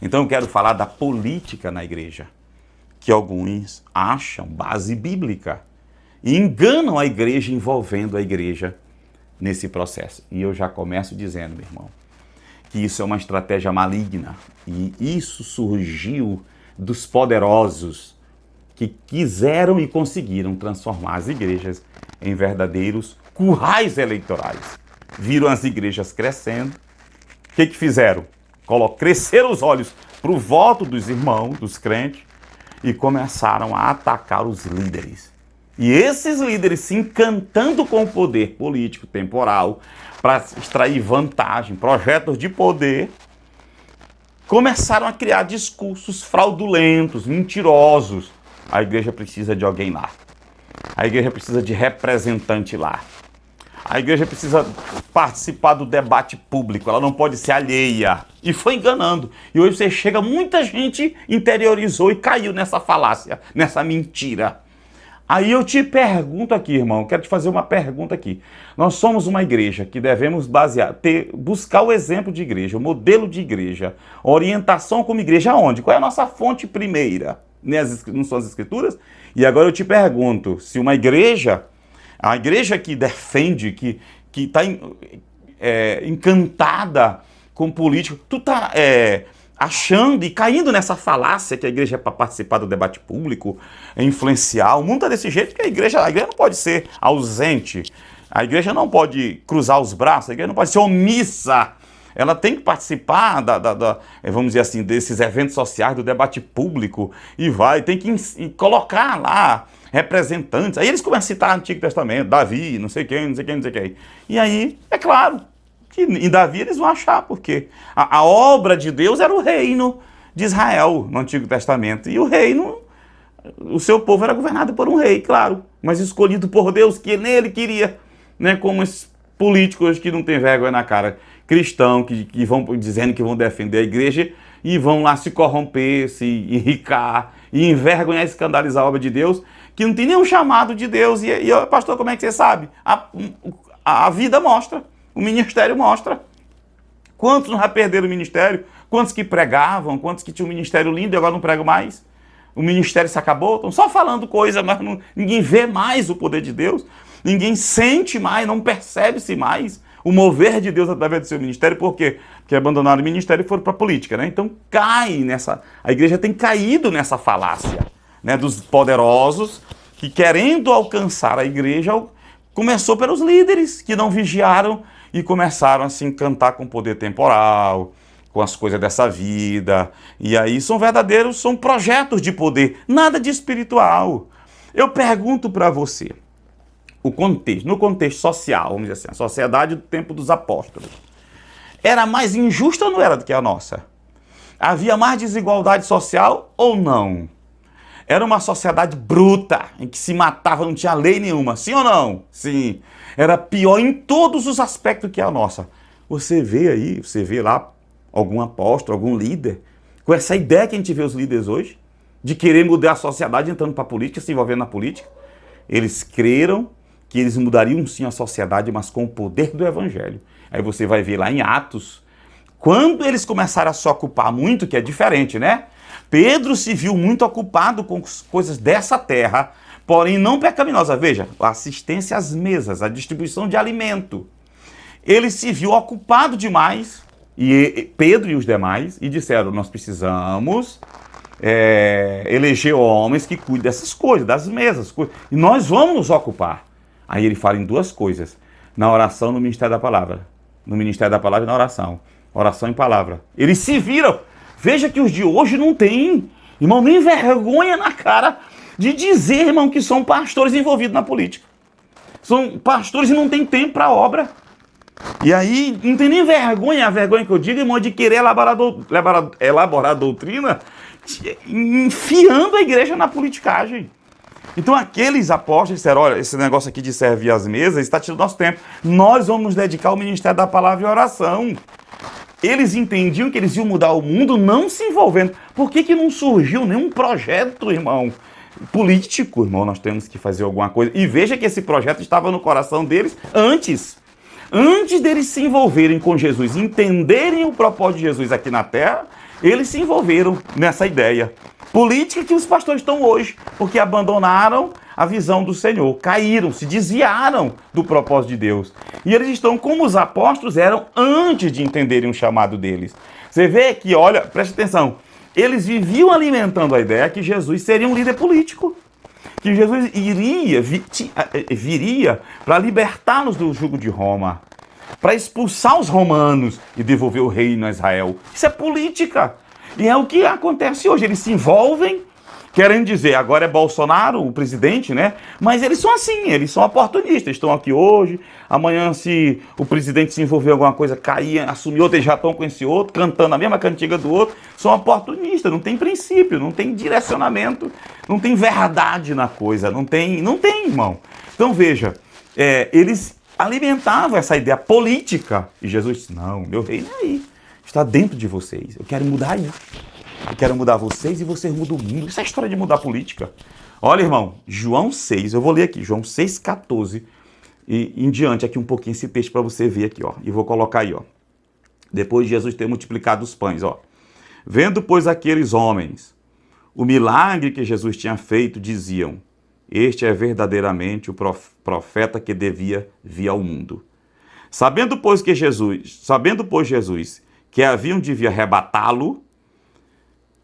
Então eu quero falar da política na igreja, que alguns acham base bíblica e enganam a igreja, envolvendo a igreja nesse processo. E eu já começo dizendo, meu irmão, que isso é uma estratégia maligna, e isso surgiu dos poderosos que quiseram e conseguiram transformar as igrejas em verdadeiros currais eleitorais. Viram as igrejas crescendo. O que fizeram? Cresceram os olhos para o voto dos irmãos, dos crentes, e começaram a atacar os líderes. E esses líderes, se encantando com o poder político temporal, para extrair vantagem, projetos de poder, começaram a criar discursos fraudulentos, mentirosos. A igreja precisa de alguém lá. A igreja precisa de representante lá. A igreja precisa participar do debate público, ela não pode ser alheia. E foi enganando. E hoje você chega, muita gente interiorizou e caiu nessa falácia, nessa mentira. Aí eu te pergunto aqui, irmão, quero te fazer uma pergunta aqui. Nós somos uma igreja que devemos buscar o exemplo de igreja, o modelo de igreja, orientação como igreja aonde? Qual é a nossa fonte primeira? Não são as escrituras? E agora eu te pergunto, se uma igreja, a igreja que defende, que está encantada com política, tu está achando e caindo nessa falácia que a igreja é para participar do debate público, influenciar. O mundo está desse jeito que a igreja não pode ser ausente, a igreja não pode cruzar os braços, a igreja não pode ser omissa. Ela tem que participar vamos dizer assim, desses eventos sociais, do debate público, tem que colocar lá representantes. Aí eles começam a citar o Antigo Testamento, Davi, não sei quem, não sei quem, não sei quem. E aí, é claro, que em Davi eles vão achar, porque a obra de Deus era o reino de Israel no Antigo Testamento. E o reino, o seu povo era governado por um rei, claro, mas escolhido por Deus, que nele queria, né, como esses políticos que não tem vergonha na cara, cristão, que vão dizendo que vão defender a igreja e vão lá se corromper, se enricar e envergonhar, escandalizar a obra de Deus, que não tem nenhum chamado de Deus. E pastor, como é que você sabe? A vida mostra, o ministério mostra. Quantos já perderam o ministério? Quantos que pregavam? Quantos que tinham um ministério lindo e agora não pregam mais? O ministério se acabou? Estão só falando coisa, mas ninguém vê mais o poder de Deus. Ninguém sente mais, não percebe-se mais o mover de Deus através do seu ministério. Por quê? Porque abandonaram o ministério e foram para a política, né? Então a igreja tem caído nessa falácia, né, dos poderosos que, querendo alcançar a igreja, começou pelos líderes que não vigiaram e começaram a se encantar com o poder temporal, com as coisas dessa vida. E aí são projetos de poder, nada de espiritual. Eu pergunto para você, no contexto social, vamos dizer assim, a sociedade do tempo dos apóstolos, era mais injusta ou não era do que a nossa? Havia mais desigualdade social ou não? Era uma sociedade bruta, em que se matava, não tinha lei nenhuma, sim ou não? Sim. Era pior em todos os aspectos que a nossa. Você vê lá algum apóstolo, algum líder, com essa ideia que a gente vê os líderes hoje, de querer mudar a sociedade entrando para a política, se envolvendo na política. Eles creram que eles mudariam sim a sociedade, mas com o poder do evangelho. Aí você vai ver lá em Atos, quando eles começaram a se ocupar muito, que é diferente, né? Pedro se viu muito ocupado com coisas dessa terra, porém não pecaminosa. Veja, a assistência às mesas, a distribuição de alimento. Ele se viu ocupado demais, e Pedro e os demais, e disseram, nós precisamos eleger homens que cuidem dessas coisas, das mesas, e nós vamos nos ocupar. Aí ele fala em duas coisas, na oração, no ministério da palavra. No ministério da palavra e na oração. Oração e palavra. Eles se viram. Veja que os de hoje não têm, irmão, nem vergonha na cara de dizer, irmão, que são pastores envolvidos na política. São pastores e não têm tempo para a obra. E aí não tem nem vergonha, a vergonha que eu digo, irmão, de querer elaborar doutrina, enfiando a igreja na politicagem. Então aqueles apóstolos disseram, olha, esse negócio aqui de servir as mesas está tirando nosso tempo. Nós vamos nos dedicar ao ministério da palavra e oração. Eles entendiam que eles iam mudar o mundo não se envolvendo. Por que não surgiu nenhum projeto, irmão, político? Irmão, nós temos que fazer alguma coisa. E veja que esse projeto estava no coração deles antes deles se envolverem com Jesus, entenderem o propósito de Jesus aqui na terra, Eles se envolveram nessa ideia política que os pastores estão hoje, porque abandonaram a visão do Senhor, caíram, se desviaram do propósito de Deus. E eles estão como os apóstolos eram antes de entenderem o chamado deles. Você vê que, olha, preste atenção, eles viviam alimentando a ideia que Jesus seria um líder político, que Jesus viria para libertar-nos do jugo de Roma, para expulsar os romanos e devolver o reino a Israel. Isso é política. E é o que acontece hoje. Eles se envolvem, querendo dizer, agora é Bolsonaro, o presidente, né? Mas eles são assim, eles são oportunistas. Estão aqui hoje, amanhã se o presidente se envolver em alguma coisa, cair, assumir outro, eles já estão com esse outro, cantando a mesma cantiga do outro. São oportunistas, não tem princípio, não tem direcionamento, não tem verdade na coisa, não tem, irmão. Então veja, eles alimentavam essa ideia política. E Jesus disse, não, meu reino é aí. Está dentro de vocês. Eu quero mudar isso. Eu quero mudar vocês e vocês mudam o mundo. Isso é história de mudar a política. Olha, irmão, João 6, eu vou ler aqui, João 6,14 e em diante aqui um pouquinho esse texto para você ver aqui, ó. E vou colocar aí, ó. Depois de Jesus ter multiplicado os pães, ó. Vendo, pois, aqueles homens o milagre que Jesus tinha feito, diziam, este é verdadeiramente o profeta que devia vir ao mundo. Sabendo, pois, Jesus que haviam de vir arrebatá-lo,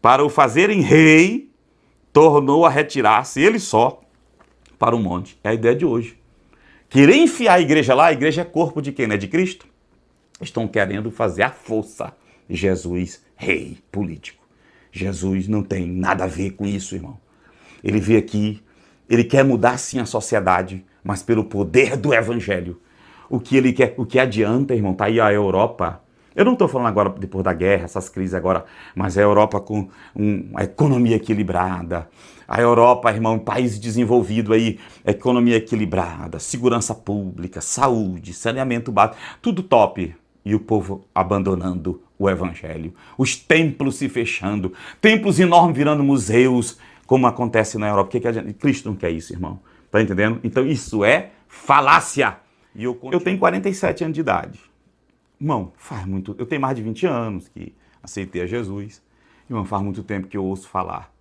para o fazerem rei, tornou a retirar-se ele só para o monte. É a ideia de hoje. Querer enfiar a igreja lá, a igreja é corpo de quem? Não é de Cristo? Estão querendo fazer a força Jesus rei político. Jesus não tem nada a ver com isso, irmão. Ele veio aqui, ele quer mudar sim a sociedade, mas pelo poder do evangelho. O que ele quer, o que adianta, irmão, tá aí a Europa. Eu não estou falando agora depois da guerra, essas crises agora, mas a Europa com uma economia equilibrada. A Europa, irmão, país desenvolvido aí, economia equilibrada, segurança pública, saúde, saneamento básico, tudo top. E o povo abandonando o evangelho. Os templos se fechando, templos enormes virando museus, como acontece na Europa. Cristo não quer isso, irmão. Tá entendendo? Então isso é falácia. E eu tenho 47 anos de idade. Irmão, eu tenho mais de 20 anos que aceitei a Jesus. Irmão, faz muito tempo que eu ouço falar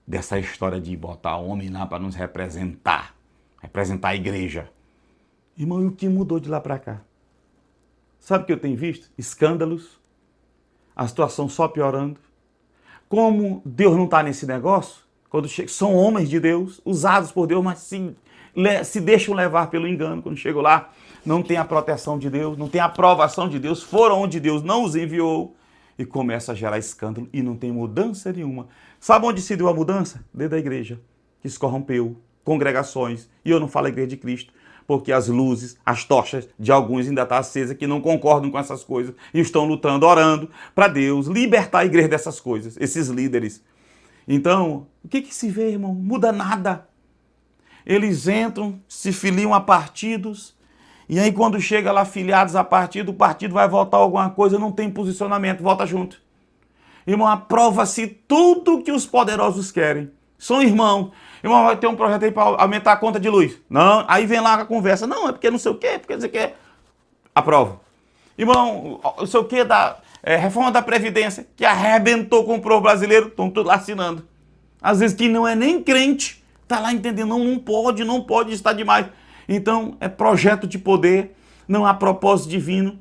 dessa história de botar homem lá para nos representar a igreja. Irmão, e o que mudou de lá para cá? Sabe o que eu tenho visto? Escândalos, a situação só piorando. Como Deus não está nesse negócio, quando são homens de Deus, usados por Deus, mas se deixam levar pelo engano. Quando chegam lá, não tem a proteção de Deus, não tem a aprovação de Deus, foram onde Deus não os enviou e começa a gerar escândalo e não tem mudança nenhuma. Sabe onde se deu a mudança? Dentro da igreja, que se corrompeu, congregações, e eu não falo a igreja de Cristo, porque as luzes, as tochas de alguns ainda estão acesas que não concordam com essas coisas e estão lutando, orando para Deus libertar a igreja dessas coisas, esses líderes. Então, o que se vê, irmão? Muda nada. Eles entram, se filiam a partidos, e aí quando chega lá filiados a partido, o partido vai votar alguma coisa, não tem posicionamento, vota junto. Irmão, aprova-se tudo que os poderosos querem. São irmãos. Irmão, vai ter um projeto aí para aumentar a conta de luz. Não, aí vem lá a conversa. Não, é porque não sei o quê, porque não sei o quê. Aprova. Irmão, não sei o quê da reforma da Previdência, que arrebentou com o povo brasileiro, estão tudo lá assinando. Às vezes que não é nem crente, está lá entendendo, não pode, está demais. Então, é projeto de poder, não há propósito divino.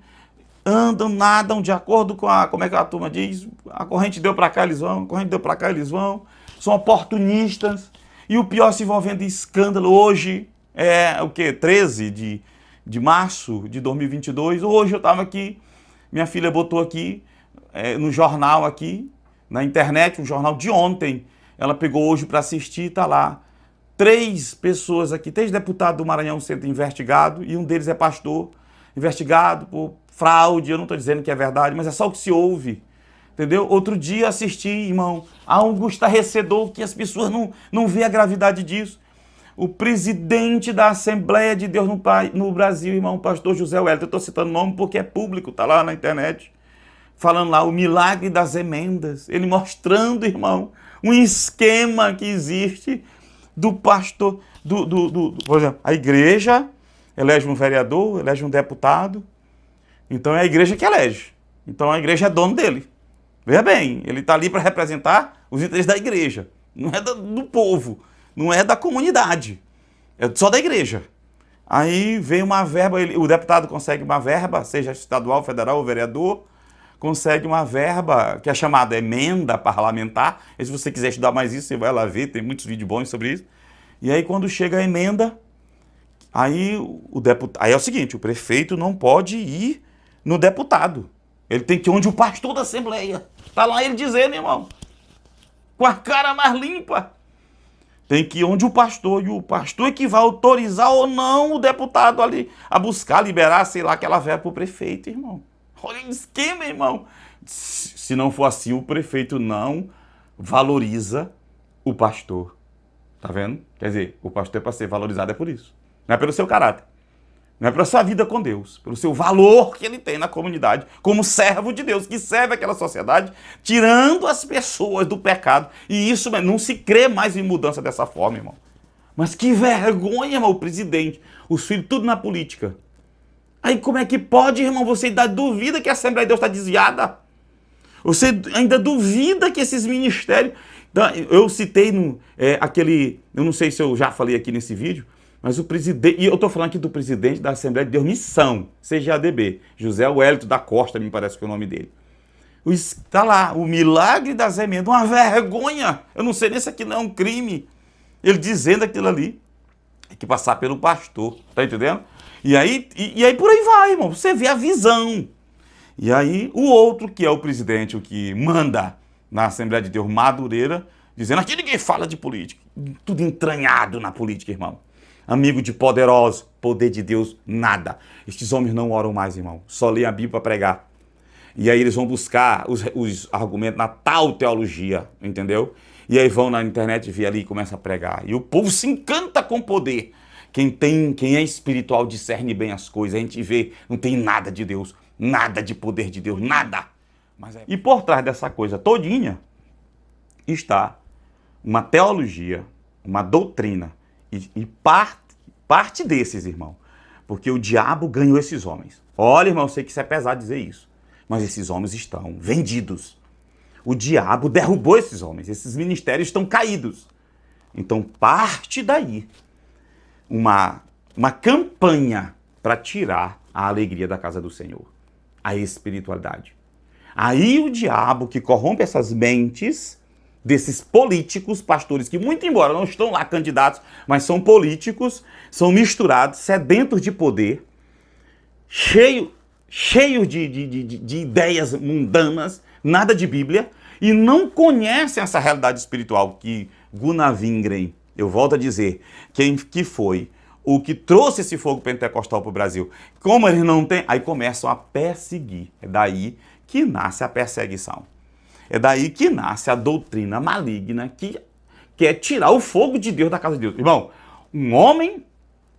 Nadam de acordo com como é que a turma diz? A corrente deu para cá, eles vão, a corrente deu para cá, eles vão. São oportunistas. E o pior, se envolvendo em escândalo. Hoje é o quê? 13 de março de 2022. Hoje eu estava aqui, minha filha botou aqui, no jornal aqui, na internet, um jornal de ontem. Ela pegou hoje para assistir, está lá. 3 pessoas aqui, 3 deputados do Maranhão sendo investigados, e um deles é pastor, investigado por fraude. Eu não estou dizendo que é verdade, mas é só o que se ouve. Entendeu? Outro dia assisti, irmão, algo estarrecedor que as pessoas não vê a gravidade disso. O presidente da Assembleia de Deus no Brasil, irmão, o pastor José Wellington, eu estou citando o nome porque é público, está lá na internet, falando lá o milagre das emendas, ele mostrando, irmão, um esquema que existe do pastor, por exemplo, a igreja elege um vereador, elege um deputado, então é a igreja que elege, então a igreja é dono dele. Veja bem, ele está ali para representar os interesses da igreja, não é do povo, não é da comunidade, é só da igreja. Aí vem uma verba, o deputado consegue uma verba, seja estadual, federal ou vereador, consegue uma verba que é chamada emenda parlamentar. E se você quiser estudar mais isso, você vai lá ver, tem muitos vídeos bons sobre isso. E aí quando chega a emenda, aí aí é o seguinte, o prefeito não pode ir no deputado. Ele tem que ir onde o pastor da Assembleia. Está lá ele dizendo, irmão, com a cara mais limpa. Tem que ir onde o pastor, e o pastor é que vai autorizar ou não o deputado ali a buscar, liberar, sei lá, aquela verba para o prefeito, irmão. Olha o esquema, irmão. Se não for assim, o prefeito não valoriza o pastor. Tá vendo? Quer dizer, o pastor é para ser valorizado, é por isso. Não é pelo seu caráter. Não é pela sua vida com Deus, pelo seu valor que ele tem na comunidade, como servo de Deus, que serve aquela sociedade, tirando as pessoas do pecado. E isso não se crê mais em mudança dessa forma, irmão. Mas que vergonha, irmão, o presidente, os filhos, tudo na política. Aí como é que pode, irmão, você ainda duvida que a Assembleia de Deus está desviada? Você ainda duvida que esses ministérios... Eu citei eu não sei se eu já falei aqui nesse vídeo, mas o presidente, e eu estou falando aqui do presidente da Assembleia de Deus Missão, CGADB, José Wellington da Costa, me parece que é o nome dele. Está lá, o milagre das emendas, uma vergonha. Eu não sei nem se aquilo não é um crime. Ele dizendo aquilo ali, tem que passar pelo pastor, tá entendendo? E aí por aí vai, irmão, você vê a visão. E aí o outro, que é o presidente, o que manda na Assembleia de Deus, Madureira, dizendo, aqui ninguém fala de política. Tudo entranhado na política, irmão. Amigo de poderoso, poder de Deus, nada. Estes homens não oram mais, irmão. Só lêem a Bíblia para pregar. E aí eles vão buscar os argumentos na tal teologia, entendeu? E aí vão na internet ver ali e começam a pregar. E o povo se encanta com poder. Quem é espiritual discerne bem as coisas. A gente vê, não tem nada de Deus, nada de poder de Deus, nada. E por trás dessa coisa todinha está uma teologia, uma doutrina. E parte desses, irmão, porque o diabo ganhou esses homens. Olha, irmão, eu sei que isso é pesado dizer isso, mas esses homens estão vendidos. O diabo derrubou esses homens, esses ministérios estão caídos. Então parte daí uma campanha para tirar a alegria da casa do Senhor, a espiritualidade. Aí o diabo que corrompe essas mentes desses políticos, pastores que, muito embora não estão lá candidatos, mas são políticos, são misturados, sedentos de poder, cheios de ideias mundanas, nada de Bíblia, e não conhecem essa realidade espiritual que Gunnar Wingren, eu volto a dizer, que foi o que trouxe esse fogo pentecostal para o Brasil. Como eles não têm, aí começam a perseguir. É daí que nasce a perseguição. É daí que nasce a doutrina maligna que quer tirar o fogo de Deus da casa de Deus. Irmão, um homem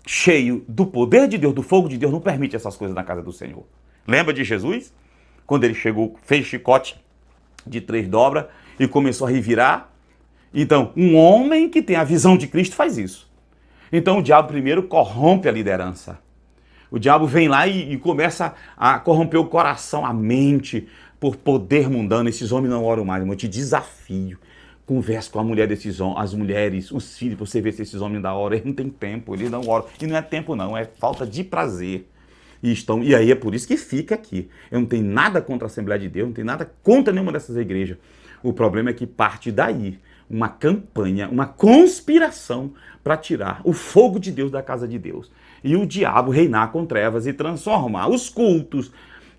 cheio do poder de Deus, do fogo de Deus, não permite essas coisas na casa do Senhor. Lembra de Jesus? Quando ele chegou, fez chicote de 3 dobras e começou a revirar. Então, um homem que tem a visão de Cristo faz isso. Então, o diabo primeiro corrompe a liderança. O diabo vem lá e começa a corromper o coração, a mente, por poder mundano. Esses homens não oram mais, irmão. Eu te desafio. Converse com a mulher desses homens, as mulheres, os filhos, pra você ver se esses homens da hora. Eles não têm tempo, eles não oram. E não é tempo não, é falta de prazer. E aí é por isso que fica aqui. Eu não tenho nada contra a Assembleia de Deus, não tenho nada contra nenhuma dessas igrejas. O problema é que parte daí uma campanha, uma conspiração para tirar o fogo de Deus da casa de Deus. E o diabo reinar com trevas e transformar os cultos,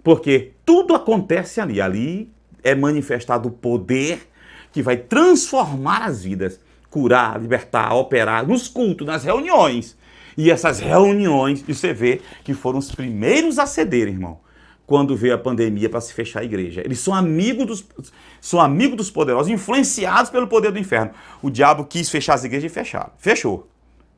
porque tudo acontece ali. Ali é manifestado o poder que vai transformar as vidas, curar, libertar, operar nos cultos, nas reuniões. E essas reuniões, você vê que foram os primeiros a ceder, irmão, quando veio a pandemia para se fechar a igreja. Eles são amigos dos poderosos, influenciados pelo poder do inferno. O diabo quis fechar as igrejas e fecharam. Fechou.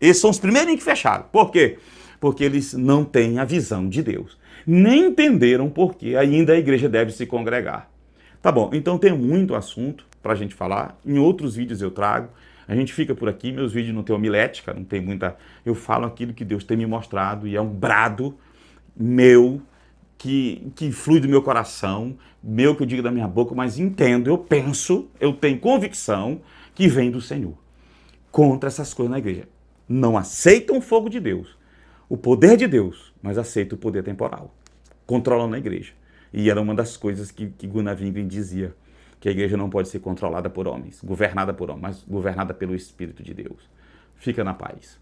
Eles são os primeiros que fecharam. Por quê? Porque eles não têm a visão de Deus. Nem entenderam por que ainda a igreja deve se congregar. Tá bom, então tem muito assunto para a gente falar. Em outros vídeos eu trago. A gente fica por aqui, meus vídeos não tem homilética, não tem muita... Eu falo aquilo que Deus tem me mostrado e é um brado meu que flui do meu coração, meu que eu digo da minha boca, mas entendo, eu penso, eu tenho convicção que vem do Senhor. Contra essas coisas na igreja. Não aceitam o fogo de Deus, o poder de Deus, mas aceitam o poder temporal. Controlam a igreja. E era uma das coisas que Gunnar Wingren dizia, que a igreja não pode ser controlada por homens, governada por homens, mas governada pelo Espírito de Deus. Fica na paz.